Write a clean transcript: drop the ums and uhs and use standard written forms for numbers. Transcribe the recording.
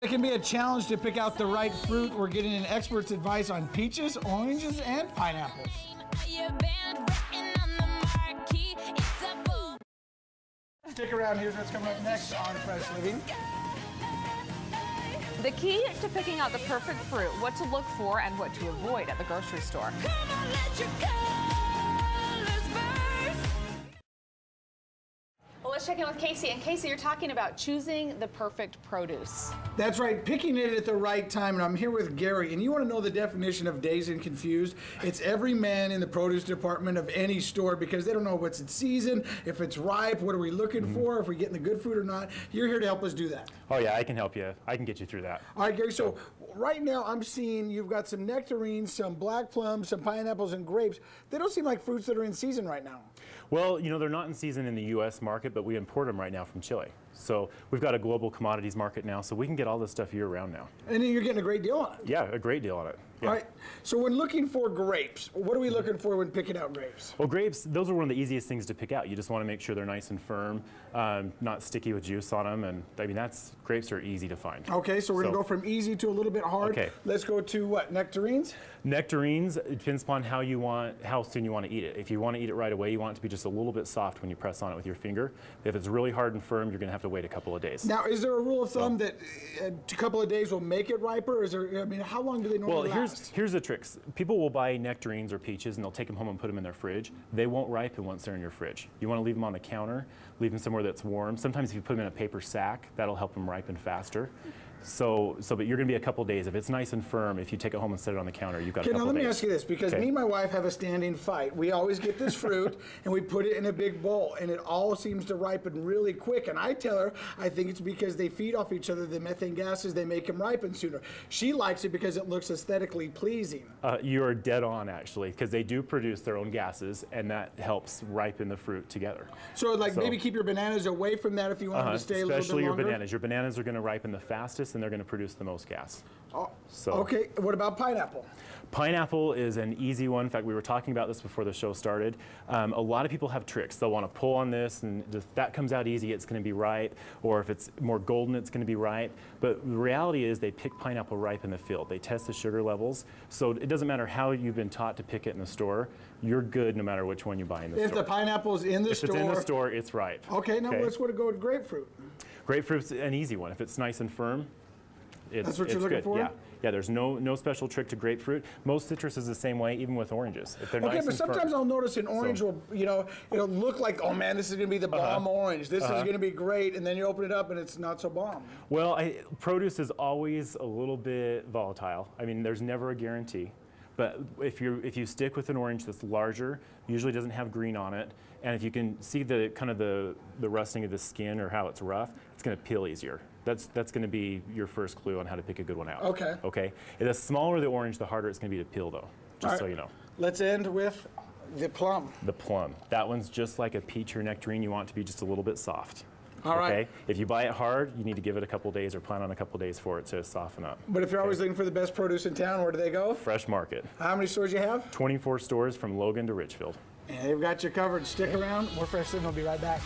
It can be a challenge to pick out the right fruit. We're getting an expert's advice on peaches, oranges, and pineapples. Stick around, here's what's coming up next on Fresh Living. The key to picking out the perfect fruit, what to look for and what to avoid at the grocery store. Well, let's check in with Casey. And Casey, you're talking about choosing the perfect produce. That's right, picking it at the right time. And I'm here with Gary. And you want to know the definition of dazed and confused? It's every man in the produce department of any store because they don't know what's in season, if it's ripe, what are we looking for, if we're getting the good fruit or not. You're here to help us do that. Oh yeah, I can help you. I can get you through that. All right, Gary, so right now I'm seeing you've got some nectarines, some black plums, some pineapples, and grapes. They don't seem like fruits that are in season right now. Well, you know, they're not in season in the U.S. market, but we import them right now from Chile. So we've got a global commodities market now, so we can get all this stuff year-round now. And then you're getting a great deal on it. Yeah, a great deal on it. Yeah. All right, so when looking for grapes, what are we looking for when picking out grapes? Well, grapes, those are one of the easiest things to pick out. You just want to make sure they're nice and firm, not sticky with juice on them, and I mean, grapes are easy to find. Okay, so we're going to go from easy to a little bit hard. Okay. Let's go to what, nectarines? Nectarines, it depends upon how soon you want to eat it. If you want to eat it right away, you want it to be just a little bit soft when you press on it with your finger. If it's really hard and firm, you're going to have to wait a couple of days. Now, is there a rule of thumb that a couple of days will make it riper? Is there, I mean, how long do they normally last? Here's the tricks. People will buy nectarines or peaches and they'll take them home and put them in their fridge. They won't ripen once they're in your fridge. You want to leave them on the counter, leave them somewhere that's warm. Sometimes if you put them in a paper sack, that'll help them ripen faster. But you're going to be a couple days. If it's nice and firm, if you take it home and set it on the counter, you've got a couple days. Now let me ask you this, because me and my wife have a standing fight. We always get this fruit and we put it in a big bowl, and it all seems to ripen really quick. And I tell her I think it's because they feed off each other. The methane gases, they make them ripen sooner. She likes it because it looks aesthetically pleasing. You're dead on, actually, because they do produce their own gases, and that helps ripen the fruit together. So, maybe keep your bananas away from that if you want them to stay a little bit longer? Especially your bananas. Your bananas are going to ripen the fastest, and they're going to produce the most gas. Oh, okay, what about pineapple? Pineapple is an easy one. In fact, we were talking about this before the show started. A lot of people have tricks. They'll want to pull on this, and if that comes out easy, it's going to be ripe. Or if it's more golden, it's going to be ripe. But the reality is they pick pineapple ripe in the field. They test the sugar levels. So it doesn't matter how you've been taught to pick it in the store. You're good no matter which one you buy in the store. If the pineapple's in the store? If it's in the store, it's ripe. Okay, now let's go to grapefruit. Grapefruit's an easy one. If it's nice and firm, that's what you're looking for? Yeah, there's no special trick to grapefruit. Most citrus is the same way, even with oranges. If they're nice but sometimes I'll notice an orange will, it'll look like, oh man, this is going to be the bomb orange. This is going to be great, and then you open it up and it's not so bomb. Well, produce is always a little bit volatile. I mean, there's never a guarantee. But if you stick with an orange that's larger, usually doesn't have green on it, and if you can see the kind of the rusting of the skin or how it's rough, it's going to peel easier. That's going to be your first clue on how to pick a good one out. Okay. Okay. And the smaller the orange, the harder it's going to be to peel, though. Just so you know. Let's end with the plum. The plum. That one's just like a peach or nectarine. You want it to be just a little bit soft. All right. Okay. If you buy it hard, you need to give it a couple days or plan on a couple days for it to soften up. But if you're always looking for the best produce in town, where do they go? Fresh Market. How many stores do you have? 24 stores from Logan to Richfield. And they've got you covered. Stick around. More Fresh Living will be right back.